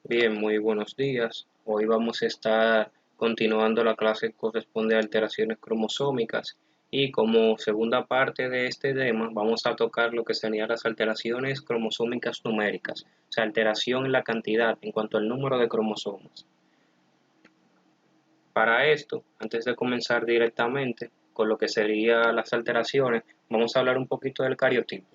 Bien, muy buenos días. Hoy vamos a estar continuando la clase que corresponde a alteraciones cromosómicas y como segunda parte de este tema vamos a tocar lo que serían las alteraciones cromosómicas numéricas, o sea, alteración en la cantidad en cuanto al número de cromosomas. Para esto, antes de comenzar directamente con lo que serían las alteraciones, vamos a hablar un poquito del cariotipo.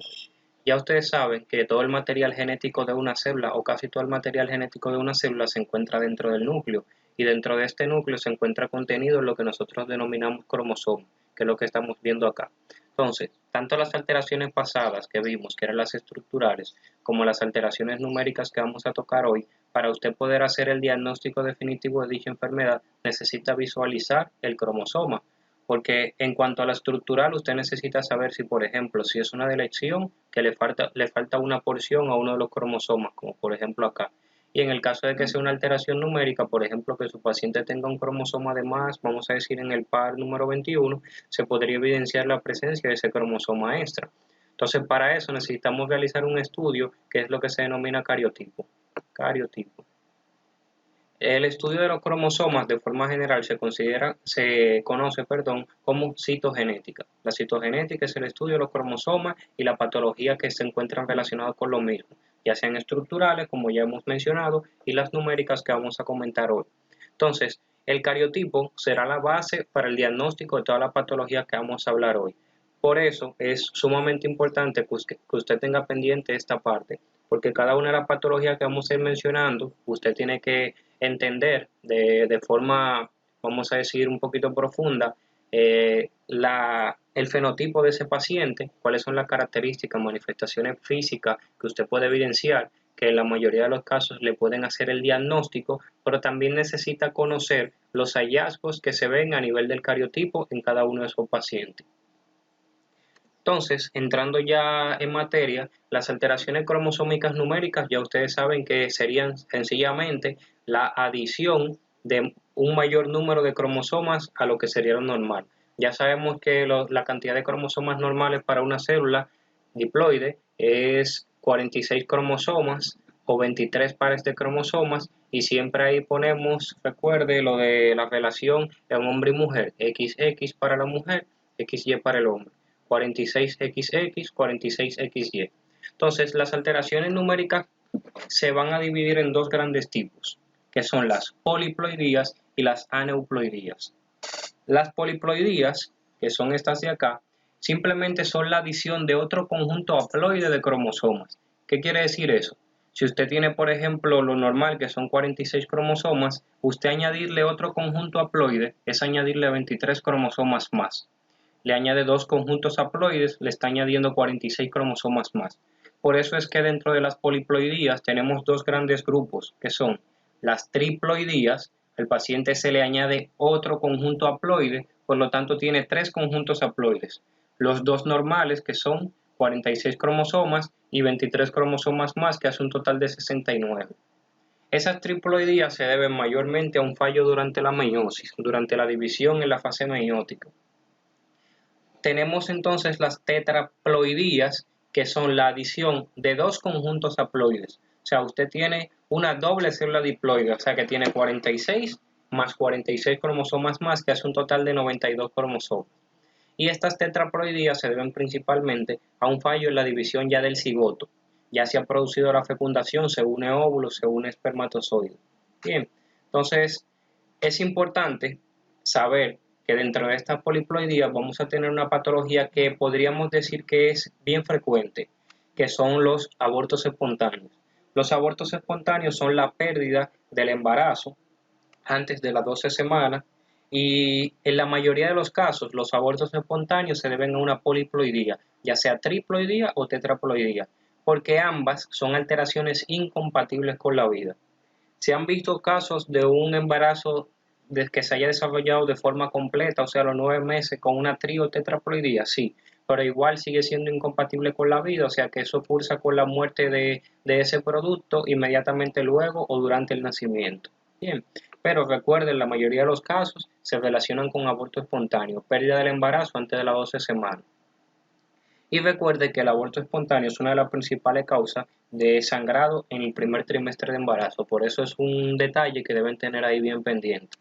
Ya ustedes saben que todo el material genético de una célula o casi todo el material genético de una célula se encuentra dentro del núcleo y dentro de este núcleo se encuentra contenido en lo que nosotros denominamos cromosoma, que es lo que estamos viendo acá. Entonces, tanto las alteraciones pasadas que vimos, que eran las estructurales, como las alteraciones numéricas que vamos a tocar hoy, para usted poder hacer el diagnóstico definitivo de dicha enfermedad, necesita visualizar el cromosoma, porque en cuanto a la estructural, usted necesita saber si, por ejemplo, si es una delección, que le falta una porción a uno de los cromosomas, como por ejemplo acá. Y en el caso de que sea una alteración numérica, por ejemplo, que su paciente tenga un cromosoma de más, vamos a decir en el par número 21, se podría evidenciar la presencia de ese cromosoma extra. Entonces, para eso necesitamos realizar un estudio que es lo que se denomina cariotipo. Cariotipo. El estudio de los cromosomas de forma general se conoce, como citogenética. La citogenética es el estudio de los cromosomas y la patología que se encuentran relacionados con lo mismo, ya sean estructurales, como ya hemos mencionado, y las numéricas que vamos a comentar hoy. Entonces, el cariotipo será la base para el diagnóstico de toda la patología que vamos a hablar hoy. Por eso es sumamente importante que usted tenga pendiente esta parte, porque cada una de las patologías que vamos a ir mencionando, usted tiene que entender de forma, vamos a decir, un poquito profunda el fenotipo de ese paciente, cuáles son las características, manifestaciones físicas que usted puede evidenciar, que en la mayoría de los casos le pueden hacer el diagnóstico, pero también necesita conocer los hallazgos que se ven a nivel del cariotipo en cada uno de esos pacientes. Entonces, entrando ya en materia, las alteraciones cromosómicas numéricas ya ustedes saben que serían sencillamente la adición de un mayor número de cromosomas a lo que sería lo normal. Ya sabemos que la cantidad de cromosomas normales para una célula diploide es 46 cromosomas o 23 pares de cromosomas y siempre ahí ponemos, recuerde lo de la relación en hombre y mujer, XX para la mujer, XY para el hombre. 46XX, 46XY. Entonces, las alteraciones numéricas se van a dividir en dos grandes tipos, que son las poliploidías y las aneuploidías. Las poliploidías, que son estas de acá, simplemente son la adición de otro conjunto haploide de cromosomas. ¿Qué quiere decir eso? Si usted tiene, por ejemplo, lo normal, que son 46 cromosomas, usted añadirle otro conjunto haploide es añadirle 23 cromosomas más. Le añade dos conjuntos haploides, le está añadiendo 46 cromosomas más. Por eso es que dentro de las poliploidías tenemos dos grandes grupos, que son las triploidías. Al paciente se le añade otro conjunto haploide, por lo tanto tiene tres conjuntos haploides. Los dos normales, que son 46 cromosomas y 23 cromosomas más, que hace un total de 69. Esas triploidías se deben mayormente a un fallo durante la meiosis, durante la división en la fase meiótica. Tenemos entonces las tetraploidías, que son la adición de dos conjuntos haploides. O sea, usted tiene una doble célula diploide, o sea que tiene 46 más 46 cromosomas más, que hace un total de 92 cromosomas. Y estas tetraploidías se deben principalmente a un fallo en la división ya del cigoto. Ya se ha producido la fecundación, se une óvulo, se une espermatozoide. Bien, entonces es importante saber que dentro de estas poliploidías vamos a tener una patología que podríamos decir que es bien frecuente, que son los abortos espontáneos. Los abortos espontáneos son la pérdida del embarazo antes de las 12 semanas y en la mayoría de los casos los abortos espontáneos se deben a una poliploidía, ya sea triploidía o tetraploidía, porque ambas son alteraciones incompatibles con la vida. Se han visto casos de un embarazo que se haya desarrollado de forma completa, o sea, a los 9 meses, con una tri o tetraploidía, sí, pero igual sigue siendo incompatible con la vida, o sea que eso cursa con la muerte de ese producto inmediatamente luego o durante el nacimiento. Bien, pero recuerden, la mayoría de los casos se relacionan con aborto espontáneo, pérdida del embarazo antes de las 12 semanas. Y recuerde que el aborto espontáneo es una de las principales causas de sangrado en el primer trimestre de embarazo. Por eso es un detalle que deben tener ahí bien pendiente.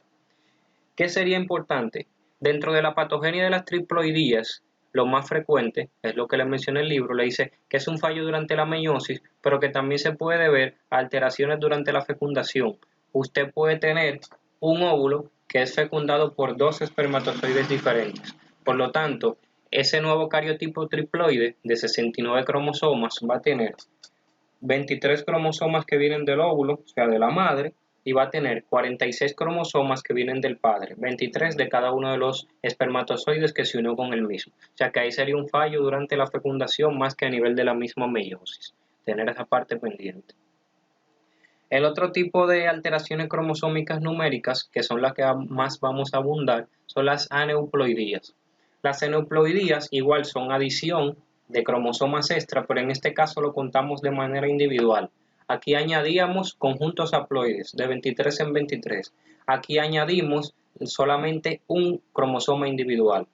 ¿Qué sería importante? Dentro de la patogenia de las triploidías, lo más frecuente, es lo que le mencioné en el libro, le dice que es un fallo durante la meiosis, pero que también se puede ver alteraciones durante la fecundación. Usted puede tener un óvulo que es fecundado por dos espermatozoides diferentes. Por lo tanto, ese nuevo cariotipo triploide de 69 cromosomas va a tener 23 cromosomas que vienen del óvulo, o sea, de la madre, y va a tener 46 cromosomas que vienen del padre, 23 de cada uno de los espermatozoides que se unió con el mismo. O sea que ahí sería un fallo durante la fecundación más que a nivel de la misma meiosis. Tener esa parte pendiente. El otro tipo de alteraciones cromosómicas numéricas, que son las que más vamos a abundar, son las aneuploidías. Las aneuploidías igual son adición de cromosomas extra, pero en este caso lo contamos de manera individual. Aquí añadíamos conjuntos haploides de 23 en 23. Aquí añadimos solamente un cromosoma individual.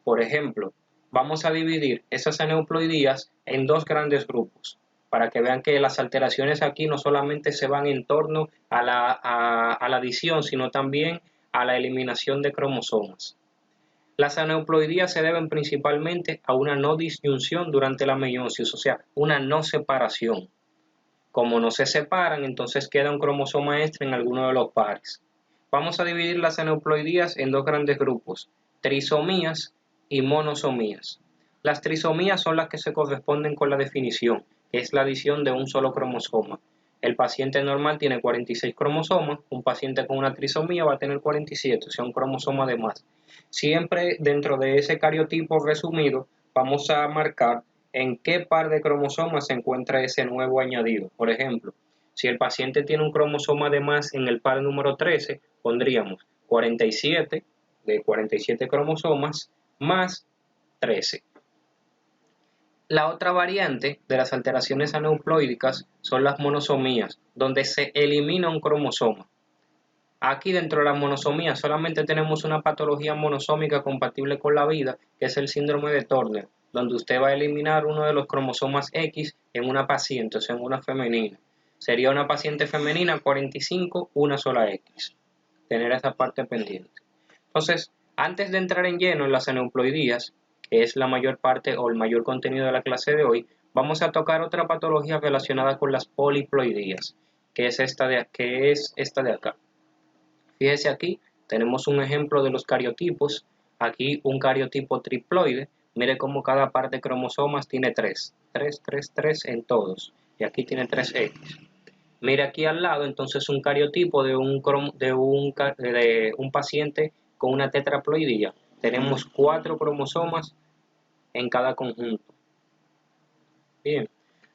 Por ejemplo, vamos a dividir esas aneuploidías en dos grandes grupos, para que vean que las alteraciones aquí no solamente se van en torno a la adición, sino también a la eliminación de cromosomas. Las aneuploidías se deben principalmente a una no disyunción durante la meiosis, o sea, una no separación. Como no se separan, entonces queda un cromosoma extra en alguno de los pares. Vamos a dividir las aneuploidías en dos grandes grupos, trisomías y monosomías. Las trisomías son las que se corresponden con la definición, que es la adición de un solo cromosoma. El paciente normal tiene 46 cromosomas, un paciente con una trisomía va a tener 47, o sea, un cromosoma de más. Siempre dentro de ese cariotipo resumido, vamos a marcar en qué par de cromosomas se encuentra ese nuevo añadido. Por ejemplo, si el paciente tiene un cromosoma de más en el par número 13, pondríamos 47 de 47 cromosomas más 13. La otra variante de las alteraciones aneuploídicas son las monosomías, donde se elimina un cromosoma. Aquí dentro de la monosomía solamente tenemos una patología monosómica compatible con la vida, que es el síndrome de Turner, donde usted va a eliminar uno de los cromosomas X en una paciente, o sea, en una femenina. Sería una paciente femenina 45, una sola X. Tener esa parte pendiente. Entonces, antes de entrar en lleno en las aneuploidías, que es la mayor parte o el mayor contenido de la clase de hoy, vamos a tocar otra patología relacionada con las poliploidías, que es esta de acá. Fíjese aquí, tenemos un ejemplo de los cariotipos. Aquí un cariotipo triploide. Mire cómo cada par de cromosomas tiene 3. 3, 3, 3 en todos. Y aquí tiene 3X. Mire aquí al lado entonces un cariotipo de un paciente con una tetraploidía. Tenemos 4 cromosomas en cada conjunto. Bien.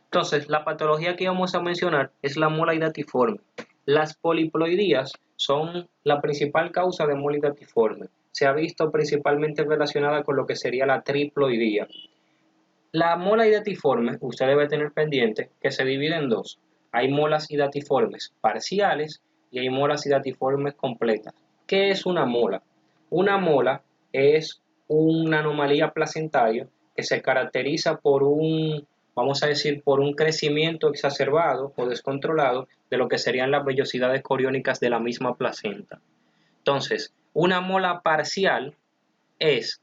Entonces, la patología que vamos a mencionar es la mola hidatiforme. Las poliploidías son la principal causa de mola hidatiforme. Se ha visto principalmente relacionada con lo que sería la triploidía. La mola hidatiforme, usted debe tener pendiente que se divide en dos. Hay molas hidatiformes parciales y hay molas hidatiformes completas. ¿Qué es una mola? Una mola es una anomalía placentaria que se caracteriza por vamos a decir, por un crecimiento exacerbado o descontrolado de lo que serían las vellosidades coriónicas de la misma placenta. Entonces, una mola parcial es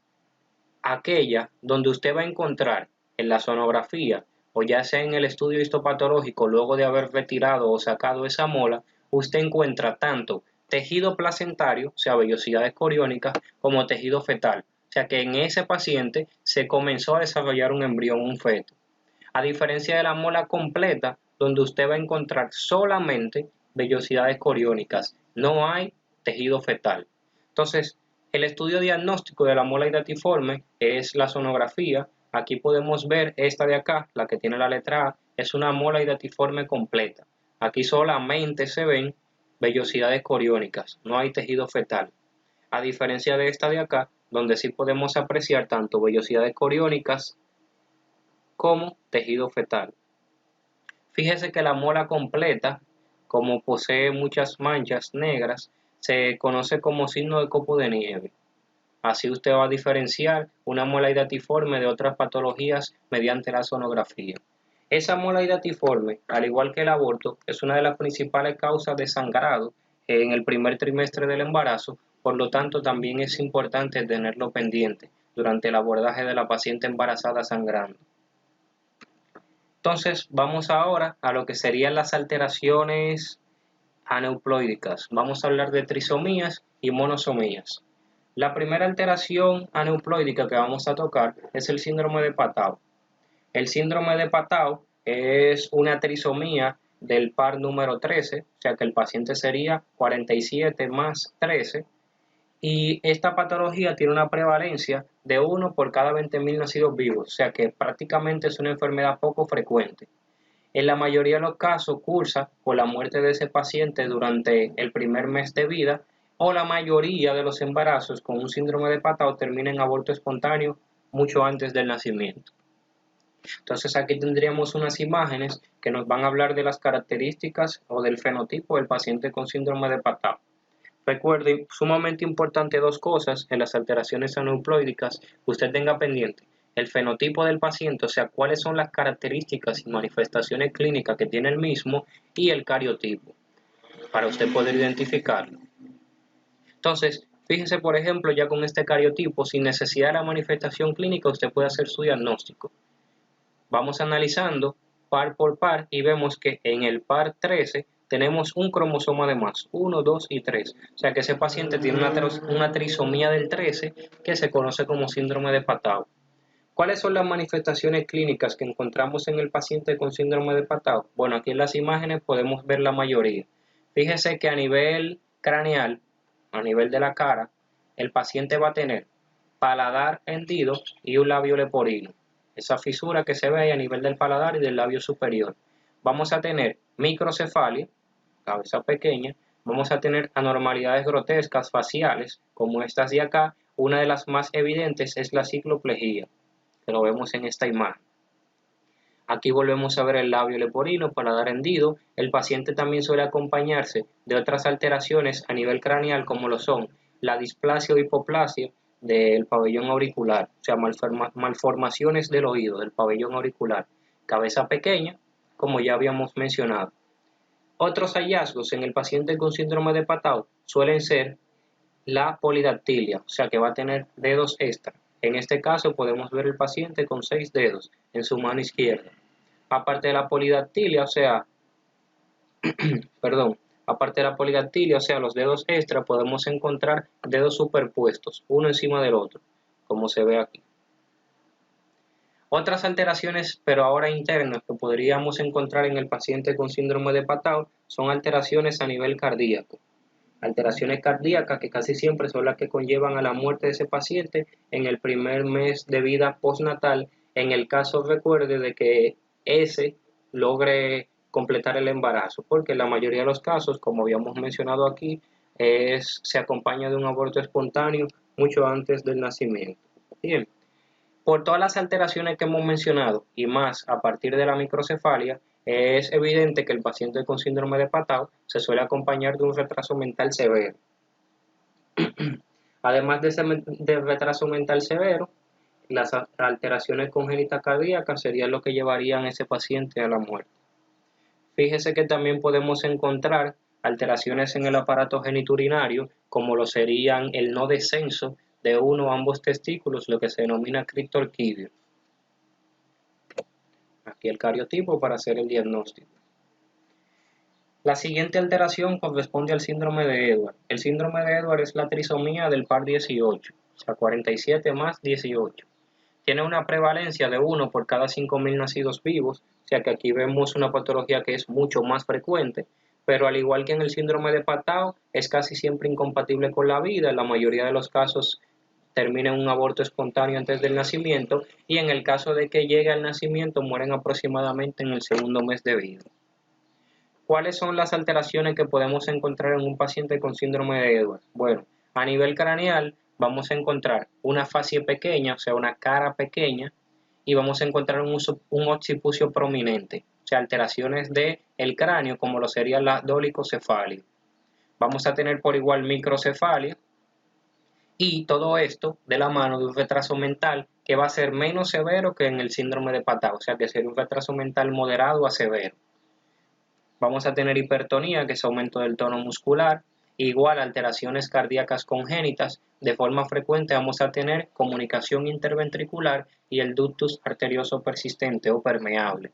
aquella donde usted va a encontrar en la sonografía o ya sea en el estudio histopatológico luego de haber retirado o sacado esa mola, usted encuentra tanto tejido placentario, o sea, vellosidades coriónicas, como tejido fetal. O sea que en ese paciente se comenzó a desarrollar un embrión, un feto. A diferencia de la mola completa, donde usted va a encontrar solamente vellosidades coriónicas, no hay tejido fetal. Entonces, el estudio diagnóstico de la mola hidatiforme es la sonografía. Aquí podemos ver esta de acá, la que tiene la letra A, es una mola hidatiforme completa. Aquí solamente se ven vellosidades coriónicas, no hay tejido fetal. A diferencia de esta de acá, donde sí podemos apreciar tanto vellosidades coriónicas como tejido fetal. Fíjese que la mola completa, como posee muchas manchas negras, se conoce como signo de copo de nieve. Así usted va a diferenciar una muela hidatiforme de otras patologías mediante la sonografía. Esa muela hidatiforme, al igual que el aborto, es una de las principales causas de sangrado en el primer trimestre del embarazo, por lo tanto también es importante tenerlo pendiente durante el abordaje de la paciente embarazada sangrando. Entonces vamos ahora a lo que serían las alteraciones aneuploídicas. Vamos a hablar de trisomías y monosomías. La primera alteración aneuploídica que vamos a tocar es el síndrome de Patau. El síndrome de Patau es una trisomía del par número 13, o sea que el paciente sería 47 más 13, y esta patología tiene una prevalencia de 1 por cada 20.000 nacidos vivos, o sea que prácticamente es una enfermedad poco frecuente. En la mayoría de los casos cursa con la muerte de ese paciente durante el primer mes de vida, o la mayoría de los embarazos con un síndrome de Patau termina en aborto espontáneo mucho antes del nacimiento. Entonces aquí tendríamos unas imágenes que nos van a hablar de las características o del fenotipo del paciente con síndrome de Patau. Recuerde, sumamente importante dos cosas en las alteraciones aneuploídicas que usted tenga pendiente. El fenotipo del paciente, o sea, cuáles son las características y manifestaciones clínicas que tiene el mismo, y el cariotipo, para usted poder identificarlo. Entonces, fíjese, por ejemplo, ya con este cariotipo, sin necesidad de la manifestación clínica, usted puede hacer su diagnóstico. Vamos analizando par por par y vemos que en el par 13 tenemos un cromosoma de más, 1, 2 y 3. O sea que ese paciente tiene una trisomía del 13 que se conoce como síndrome de Patau. ¿Cuáles son las manifestaciones clínicas que encontramos en el paciente con síndrome de Patau? Bueno, aquí en las imágenes podemos ver la mayoría. Fíjese que a nivel craneal, a nivel de la cara, el paciente va a tener paladar hendido y un labio leporino. Esa fisura que se ve ahí a nivel del paladar y del labio superior. Vamos a tener microcefalia, cabeza pequeña. Vamos a tener anormalidades grotescas faciales, como estas de acá. Una de las más evidentes es la cicloplejía, que lo vemos en esta imagen. Aquí volvemos a ver el labio leporino, paladar hendido. El paciente también suele acompañarse de otras alteraciones a nivel craneal, como lo son la displasia o hipoplasia del pabellón auricular, o sea, malformaciones del oído, del pabellón auricular, cabeza pequeña, como ya habíamos mencionado. Otros hallazgos en el paciente con síndrome de Patau suelen ser la polidactilia, o sea que va a tener dedos extra. En este caso podemos ver el paciente con 6 dedos en su mano izquierda. Aparte de la polidactilia, o sea, los dedos extra, podemos encontrar dedos superpuestos, uno encima del otro, como se ve aquí. Otras alteraciones, pero ahora internas, que podríamos encontrar en el paciente con síndrome de Patau son alteraciones a nivel cardíaco. Alteraciones cardíacas que casi siempre son las que conllevan a la muerte de ese paciente en el primer mes de vida postnatal, en el caso, recuerde, de que ese logre completar el embarazo, porque en la mayoría de los casos, como habíamos mencionado aquí, se acompaña de un aborto espontáneo mucho antes del nacimiento. Bien, por todas las alteraciones que hemos mencionado y más a partir de la microcefalia, es evidente que el paciente con síndrome de Patau se suele acompañar de un retraso mental severo. Además de retraso mental severo, las alteraciones congénitas cardíacas serían lo que llevarían a ese paciente a la muerte. Fíjese que también podemos encontrar alteraciones en el aparato genitourinario, como lo serían el no descenso de uno o ambos testículos, lo que se denomina criptorquidio. Aquí el cariotipo para hacer el diagnóstico. La siguiente alteración corresponde al síndrome de Edwards. El síndrome de Edwards es la trisomía del par 18, o sea, 47 más 18. Tiene una prevalencia de 1 por cada 5.000 nacidos vivos, o sea que aquí vemos una patología que es mucho más frecuente, pero al igual que en el síndrome de Patau, es casi siempre incompatible con la vida. En la mayoría de los casos termina en un aborto espontáneo antes del nacimiento, y en el caso de que llegue al nacimiento mueren aproximadamente en el segundo mes de vida. ¿Cuáles son las alteraciones que podemos encontrar en un paciente con síndrome de Edwards? Bueno, a nivel craneal vamos a encontrar una facie pequeña, o sea, una cara pequeña, y vamos a encontrar un occipucio prominente, o sea, alteraciones del cráneo, como lo sería la dolicocefalia. Vamos a tener por igual microcefalia Y todo esto de la mano de un retraso mental que va a ser menos severo que en el síndrome de Patau, o sea que sería un retraso mental moderado a severo. Vamos a tener hipertonía, que es aumento del tono muscular, igual alteraciones cardíacas congénitas. De forma frecuente vamos a tener comunicación interventricular y el ductus arterioso persistente o permeable.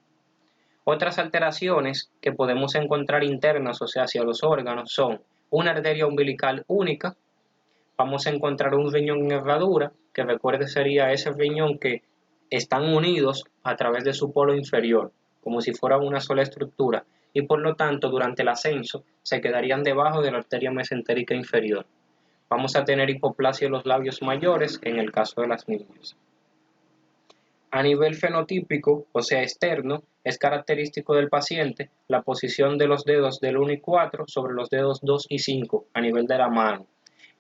Otras alteraciones que podemos encontrar internas, o sea, hacia los órganos, son una arteria umbilical única. Vamos a encontrar un riñón en herradura, que recuerde sería ese riñón que están unidos a través de su polo inferior, como si fuera una sola estructura, y por lo tanto durante el ascenso se quedarían debajo de la arteria mesentérica inferior. Vamos a tener hipoplasia de los labios mayores en el caso de las niñas. A nivel fenotípico, o sea externo, es característico del paciente la posición de los dedos del 1 y 4 sobre los dedos 2 y 5 a nivel de la mano.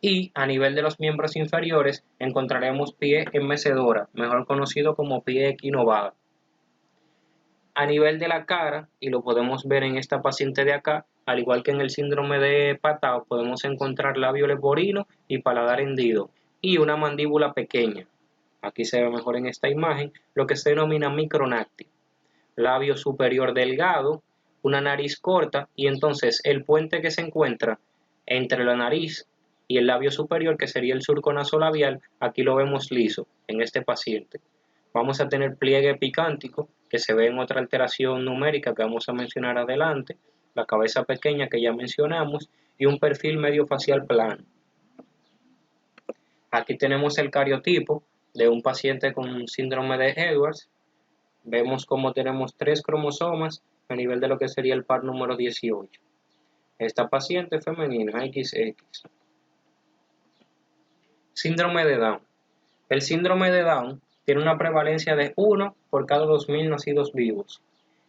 Y a nivel de los miembros inferiores encontraremos pie en mecedora, mejor conocido como pie equinovado. A nivel de la cara, y lo podemos ver en esta paciente de acá, al igual que en el síndrome de Patau, podemos encontrar labio leporino y paladar hendido, y una mandíbula pequeña. Aquí se ve mejor en esta imagen, lo que se denomina micronáctil. Labio superior delgado, una nariz corta, y entonces el puente que se encuentra entre la nariz y el labio superior, que sería el surco nasolabial, aquí lo vemos liso en este paciente. Vamos a tener pliegue epicántico, que se ve en otra alteración numérica que vamos a mencionar adelante, la cabeza pequeña que ya mencionamos, y un perfil medio facial plano. Aquí tenemos el cariotipo de un paciente con síndrome de Edwards. Vemos cómo tenemos 3 cromosomas a nivel de lo que sería el par número 18. Esta paciente femenina, XX. Síndrome de Down. El síndrome de Down tiene una prevalencia de 1 por cada 2.000 nacidos vivos.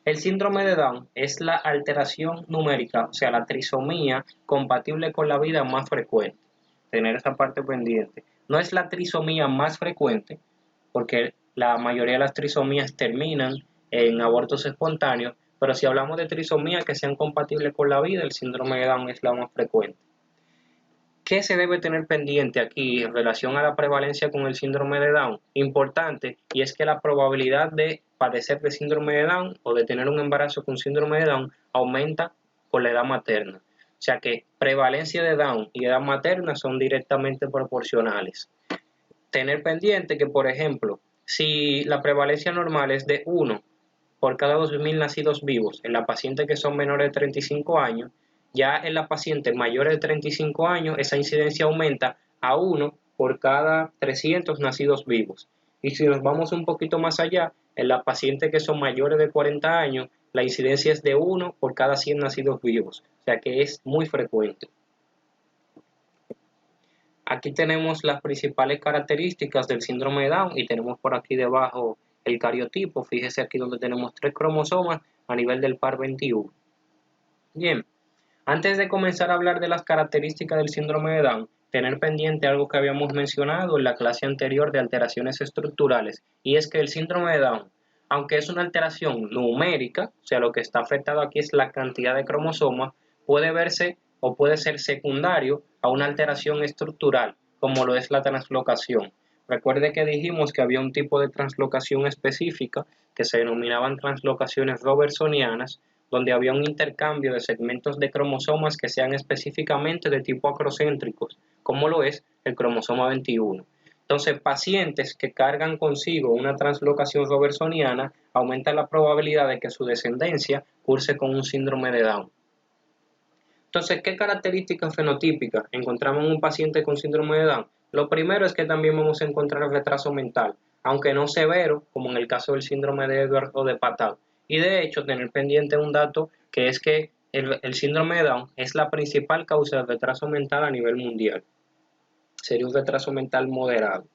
El síndrome de Down es la alteración numérica, o sea, la trisomía compatible con la vida más frecuente. Tener esa parte pendiente. No es la trisomía más frecuente, porque la mayoría de las trisomías terminan en abortos espontáneos, pero si hablamos de trisomías que sean compatibles con la vida, el síndrome de Down es la más frecuente. ¿Qué se debe tener pendiente aquí en relación a la prevalencia con el síndrome de Down? Importante, y es que la probabilidad de padecer de síndrome de Down o de tener un embarazo con síndrome de Down aumenta con la edad materna. O sea que prevalencia de Down y edad materna son directamente proporcionales. Tener pendiente que, por ejemplo, si la prevalencia normal es de 1 por cada 2.000 nacidos vivos en la paciente que son menores de 35 años, ya en la paciente mayores de 35 años esa incidencia aumenta a 1 por cada 300 nacidos vivos. Y si nos vamos un poquito más allá, en la paciente que son mayores de 40 años, la incidencia es de 1 por cada 100 nacidos vivos, o sea que es muy frecuente. Aquí tenemos las principales características del síndrome de Down y tenemos por aquí debajo el cariotipo. Fíjese aquí donde tenemos 3 cromosomas a nivel del par 21. Bien, antes de comenzar a hablar de las características del síndrome de Down, tener pendiente algo que habíamos mencionado en la clase anterior de alteraciones estructurales, y es que el síndrome de Down, aunque es una alteración numérica, o sea, lo que está afectado aquí es la cantidad de cromosomas, puede verse o puede ser secundario a una alteración estructural, como lo es la translocación. Recuerde que dijimos que había un tipo de translocación específica que se denominaban translocaciones robertsonianas, donde había un intercambio de segmentos de cromosomas que sean específicamente de tipo acrocéntricos, como lo es el cromosoma 21. Entonces, pacientes que cargan consigo una translocación robertsoniana aumenta la probabilidad de que su descendencia curse con un síndrome de Down. Entonces, ¿qué características fenotípicas encontramos en un paciente con síndrome de Down? Lo primero es que también vamos a encontrar el retraso mental, aunque no severo, como en el caso del síndrome de Edwards o de Patau. Y de hecho, tener pendiente un dato que es que el síndrome de Down es la principal causa de retraso mental a nivel mundial. Sería un retraso mental moderado.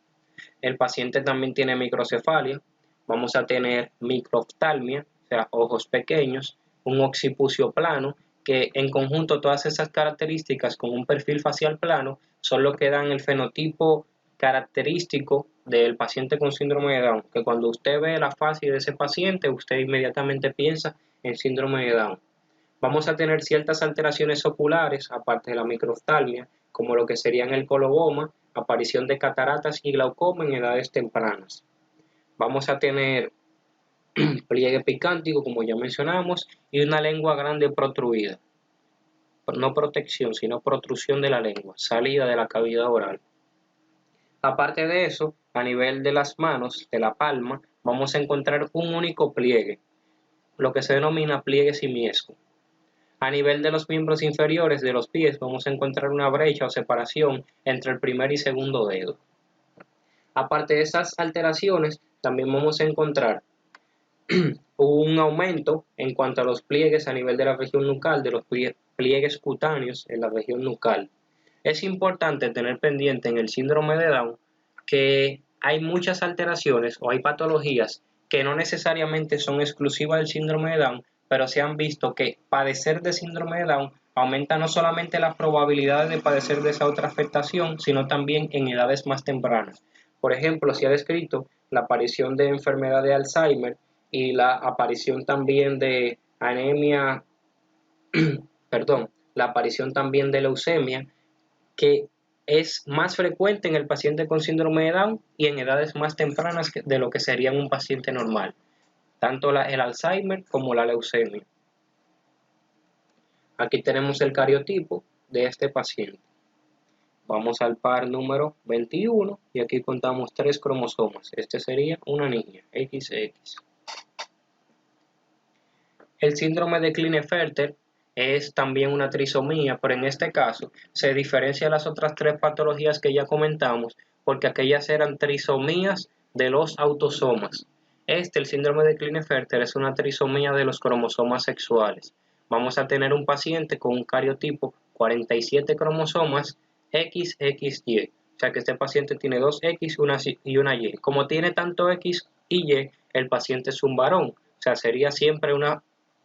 El paciente también tiene microcefalia, vamos a tener microoftalmia, o sea, ojos pequeños, un occipucio plano, que en conjunto todas esas características con un perfil facial plano son lo que dan el fenotipo característico del paciente con síndrome de Down, que cuando usted ve la faz de ese paciente, usted inmediatamente piensa en síndrome de Down. Vamos a tener ciertas alteraciones oculares, aparte de la microoftalmia, como lo que serían el coloboma, aparición de cataratas y glaucoma en edades tempranas. Vamos a tener pliegue epicántico, como ya mencionamos, y una lengua grande protruida. No protección, sino protrusión de la lengua, salida de la cavidad oral. Aparte de eso, a nivel de las manos, de la palma, vamos a encontrar un único pliegue, lo que se denomina pliegue simiesco. A nivel de los miembros inferiores de los pies, vamos a encontrar una brecha o separación entre el primer y segundo dedo. Aparte de esas alteraciones, también vamos a encontrar un aumento en cuanto a los pliegues a nivel de la región nucal, de los pliegues cutáneos en la región nucal. Es importante tener pendiente en el síndrome de Down que hay muchas alteraciones o hay patologías que no necesariamente son exclusivas del síndrome de Down, pero se han visto que padecer de síndrome de Down aumenta no solamente las probabilidades de padecer de esa otra afectación, sino también en edades más tempranas. Por ejemplo, se ha descrito la aparición de enfermedad de Alzheimer y la aparición también de anemia, perdón, la aparición también de leucemia, que es más frecuente en el paciente con síndrome de Down y en edades más tempranas de lo que sería un paciente normal, tanto el Alzheimer como la leucemia. Aquí tenemos el cariotipo de este paciente. Vamos al par número 21 y aquí contamos 3 cromosomas. Este sería una niña, XX. El síndrome de Klinefelter es también una trisomía, pero en este caso se diferencia de las otras 3 patologías que ya comentamos, porque aquellas eran trisomías de los autosomas. El síndrome de Klinefelter, es una trisomía de los cromosomas sexuales. Vamos a tener un paciente con un cariotipo 47 cromosomas XXY. O sea que este paciente tiene 2 X y una Y. Como tiene tanto X y Y, el paciente es un varón. O sea, sería siempre una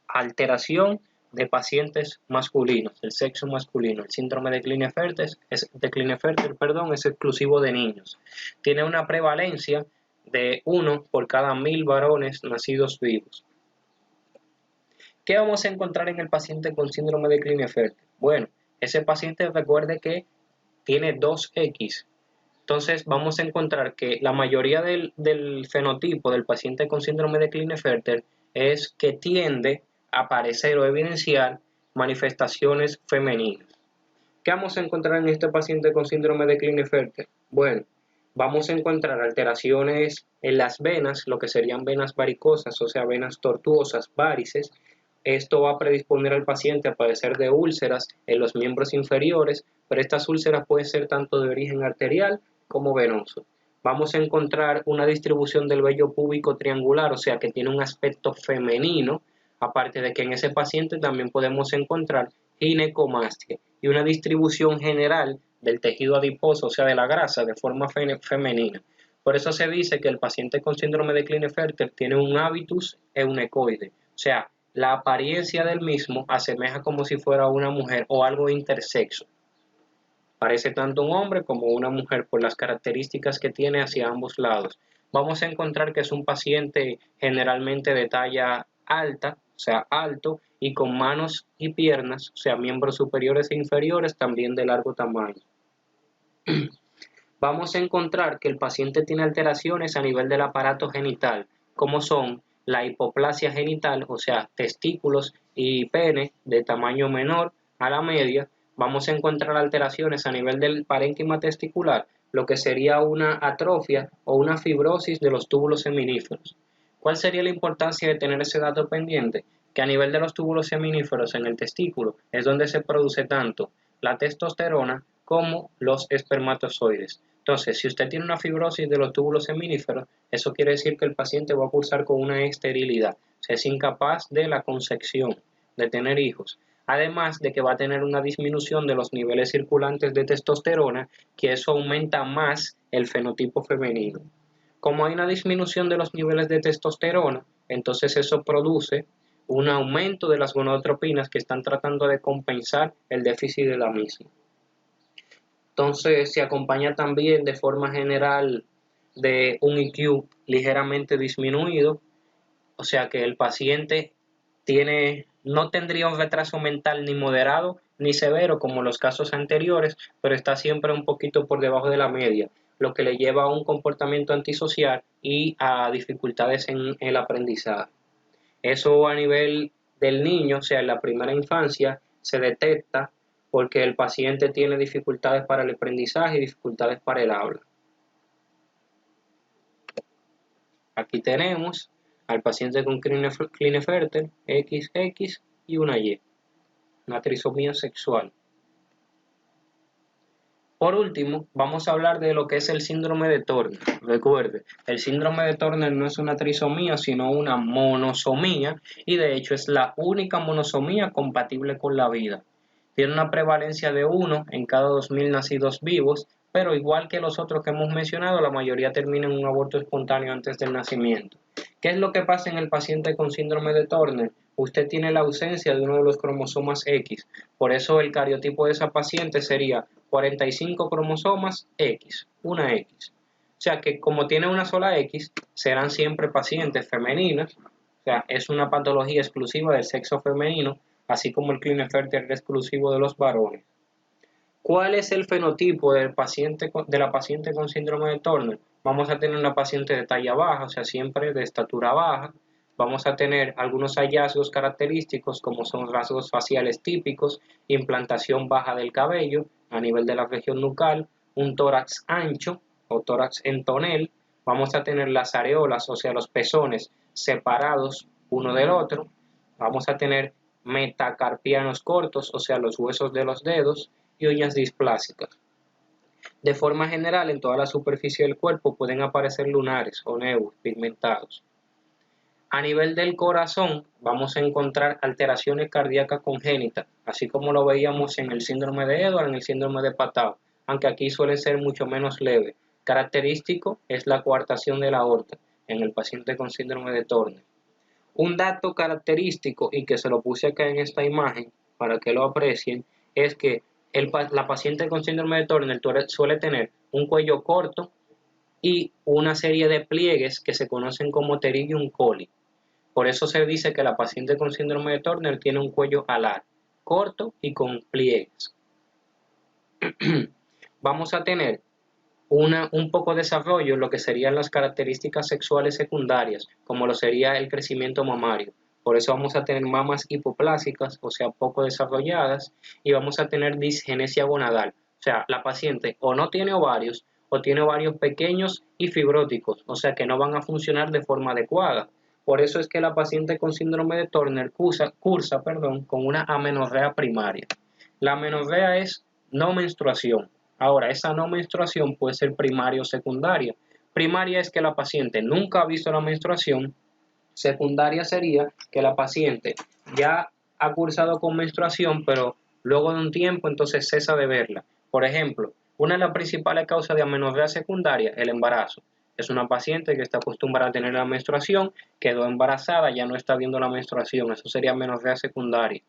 alteración de pacientes masculinos, del sexo masculino. El síndrome de Klinefelter es exclusivo de niños. Tiene una prevalencia de 1 por cada 1000 varones nacidos vivos. ¿Qué vamos a encontrar en el paciente con síndrome de Klinefelter? Bueno, ese paciente recuerde que tiene 2X. Entonces vamos a encontrar que la mayoría del fenotipo del paciente con síndrome de Klinefelter es que tiende a aparecer o evidenciar manifestaciones femeninas. ¿Qué vamos a encontrar en este paciente con síndrome de Klinefelter? Bueno, vamos a encontrar alteraciones en las venas, lo que serían venas varicosas, o sea, venas tortuosas, varices. Esto va a predisponer al paciente a padecer de úlceras en los miembros inferiores, pero estas úlceras pueden ser tanto de origen arterial como venoso. Vamos a encontrar una distribución del vello púbico triangular, o sea que tiene un aspecto femenino, aparte de que en ese paciente también podemos encontrar ginecomastia y una distribución general del tejido adiposo, o sea de la grasa, de forma femenina. Por eso se dice que el paciente con síndrome de Klinefelter tiene un hábitus eunecoide, o sea, la apariencia del mismo asemeja como si fuera una mujer o algo intersexo. Parece tanto un hombre como una mujer por las características que tiene hacia ambos lados. Vamos a encontrar que es un paciente generalmente de talla alta, o sea, alto, y con manos y piernas, o sea, miembros superiores e inferiores también de largo tamaño. Vamos a encontrar que el paciente tiene alteraciones a nivel del aparato genital, como son la hipoplasia genital, o sea, testículos y pene de tamaño menor a la media. Vamos a encontrar alteraciones a nivel del parénquima testicular, lo que sería una atrofia o una fibrosis de los túbulos seminíferos. ¿Cuál sería la importancia de tener ese dato pendiente? Que a nivel de los túbulos seminíferos en el testículo es donde se produce tanto la testosterona como los espermatozoides. Entonces, si usted tiene una fibrosis de los túbulos seminíferos, eso quiere decir que el paciente va a cursar con una esterilidad, o sea, es incapaz de la concepción, de tener hijos. Además de que va a tener una disminución de los niveles circulantes de testosterona, que eso aumenta más el fenotipo femenino. Como hay una disminución de los niveles de testosterona, entonces eso produce un aumento de las gonadotropinas que están tratando de compensar el déficit de la misma. Entonces se acompaña también de forma general de un IQ ligeramente disminuido, o sea que el paciente tiene no tendría un retraso mental ni moderado ni severo como los casos anteriores, pero está siempre un poquito por debajo de la media, lo que le lleva a un comportamiento antisocial y a dificultades en el aprendizaje. Eso a nivel del niño, o sea, en la primera infancia, se detecta porque el paciente tiene dificultades para el aprendizaje y dificultades para el habla. Aquí tenemos al paciente con Klinefelter, XX y una Y, una trisomía sexual. Por último, vamos a hablar de lo que es el síndrome de Turner. Recuerde, el síndrome de Turner no es una trisomía, sino una monosomía, y de hecho es la única monosomía compatible con la vida. Tiene una prevalencia de 1 en cada 2.000 nacidos vivos, pero igual que los otros que hemos mencionado, la mayoría termina en un aborto espontáneo antes del nacimiento. ¿Qué es lo que pasa en el paciente con síndrome de Turner? Usted tiene la ausencia de uno de los cromosomas X, por eso el cariotipo de esa paciente sería 45 cromosomas X, una X. O sea que como tiene una sola X, serán siempre pacientes femeninas, o sea, es una patología exclusiva del sexo femenino, así como el Klinefelter es exclusivo de los varones. ¿Cuál es el fenotipo de la paciente con síndrome de Turner? Vamos a tener una paciente de talla baja, o sea, siempre de estatura baja. Vamos a tener algunos hallazgos característicos como son rasgos faciales típicos, implantación baja del cabello a nivel de la región nucal, un tórax ancho o tórax en tonel. Vamos a tener las areolas, o sea, los pezones separados uno del otro. Vamos a tener metacarpianos cortos, o sea, los huesos de los dedos y uñas displásicas. De forma general, en toda la superficie del cuerpo pueden aparecer lunares o nevus pigmentados. A nivel del corazón, vamos a encontrar alteraciones cardíacas congénitas, así como lo veíamos en el síndrome de Edwards, en el síndrome de Patau, aunque aquí suelen ser mucho menos leves. Característico es la coartación de la aorta en el paciente con síndrome de Turner. Un dato característico, y que se lo puse acá en esta imagen para que lo aprecien, es que la paciente con síndrome de Turner suele tener un cuello corto y una serie de pliegues que se conocen como pterygium colli. Por eso se dice que la paciente con síndrome de Turner tiene un cuello alar, corto y con pliegues. Vamos a tener un poco de desarrollo en lo que serían las características sexuales secundarias, como lo sería el crecimiento mamario. Por eso vamos a tener mamas hipoplásicas, o sea, poco desarrolladas, y vamos a tener disgenesia gonadal. O sea, la paciente o no tiene ovarios o tiene ovarios pequeños y fibróticos, o sea, que no van a funcionar de forma adecuada. Por eso es que la paciente con síndrome de Turner cursa con una amenorrea primaria. La amenorrea es no menstruación. Ahora, esa no menstruación puede ser primaria o secundaria. Primaria es que la paciente nunca ha visto la menstruación. Secundaria sería que la paciente ya ha cursado con menstruación, pero luego de un tiempo entonces cesa de verla. Por ejemplo, una de las principales causas de amenorrea secundaria, el embarazo. Es una paciente que está acostumbrada a tener la menstruación, quedó embarazada, ya no está viendo la menstruación. Eso sería amenorrea secundaria.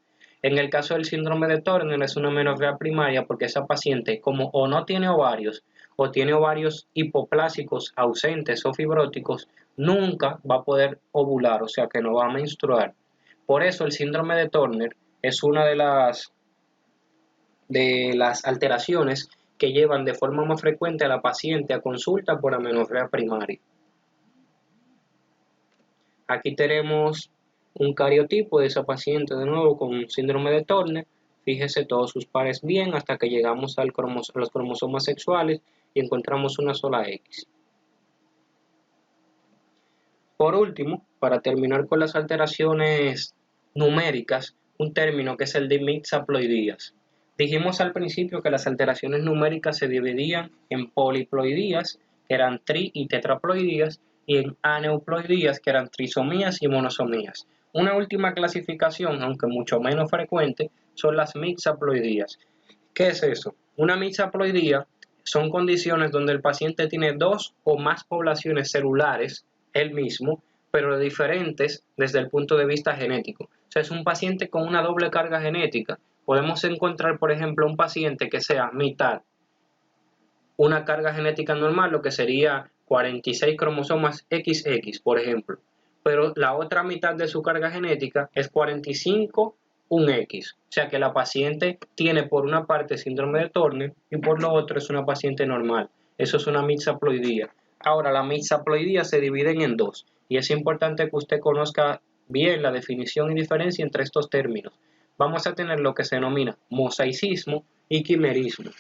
En el caso del síndrome de Turner es una amenorrea primaria porque esa paciente, como o no tiene ovarios o tiene ovarios hipoplásicos ausentes o fibróticos, nunca va a poder ovular, o sea que no va a menstruar. Por eso el síndrome de Turner es una de las alteraciones que llevan de forma más frecuente a la paciente a consulta por amenorrea primaria. Aquí tenemos un cariotipo de esa paciente de nuevo con síndrome de Turner. Fíjese todos sus pares bien hasta que llegamos a los cromosomas sexuales y encontramos una sola X. Por último, para terminar con las alteraciones numéricas, un término que es el de mixaploidías. Dijimos al principio que las alteraciones numéricas se dividían en poliploidías, que eran tri- y tetraploidías, y en aneuploidías, que eran trisomías y monosomías. Una última clasificación, aunque mucho menos frecuente, son las mixaploidías. ¿Qué es eso? Una mixaploidía son condiciones donde el paciente tiene dos o más poblaciones celulares, el mismo, pero diferentes desde el punto de vista genético. O sea, es un paciente con una doble carga genética. Podemos encontrar, por ejemplo, un paciente que sea mitad una carga genética normal, lo que sería 46 cromosomas XX, por ejemplo. pero la otra mitad de su carga genética es 45 un X. O sea que la paciente tiene por una parte síndrome de Turner y por lo otro es una paciente normal. Eso es una mixaploidía. Ahora, la mixaploidía se divide en dos y es importante que usted conozca bien la definición y diferencia entre estos términos. Vamos a tener lo que se denomina mosaicismo y quimerismo.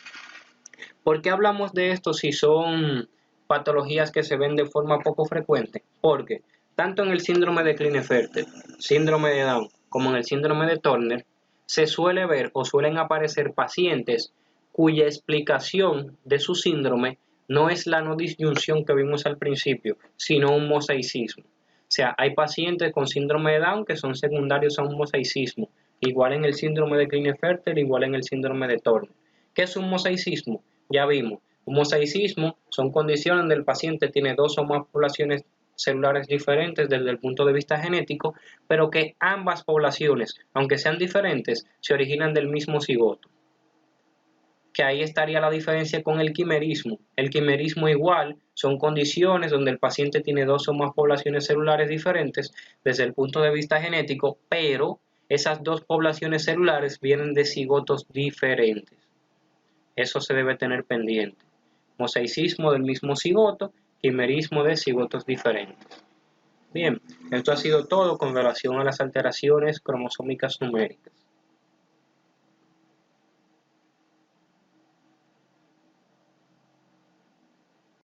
¿Por qué hablamos de esto si son patologías que se ven de forma poco frecuente? Porque tanto en el síndrome de Klinefelter, síndrome de Down, como en el síndrome de Turner, se suele ver o suelen aparecer pacientes cuya explicación de su síndrome no es la no disyunción que vimos al principio, sino un mosaicismo. O sea, hay pacientes con síndrome de Down que son secundarios a un mosaicismo, igual en el síndrome de Klinefelter, igual en el síndrome de Turner. ¿Qué es un mosaicismo? Ya vimos, un mosaicismo son condiciones donde el paciente tiene dos o más poblaciones celulares diferentes desde el punto de vista genético, pero que ambas poblaciones, aunque sean diferentes, se originan del mismo cigoto. Que ahí estaría la diferencia con el quimerismo. El quimerismo igual son condiciones donde el paciente tiene dos o más poblaciones celulares diferentes desde el punto de vista genético, pero esas dos poblaciones celulares vienen de cigotos diferentes. Eso se debe tener pendiente. Mosaicismo del mismo cigoto, quimerismo de cigotos diferentes. Bien, esto ha sido todo con relación a las alteraciones cromosómicas numéricas.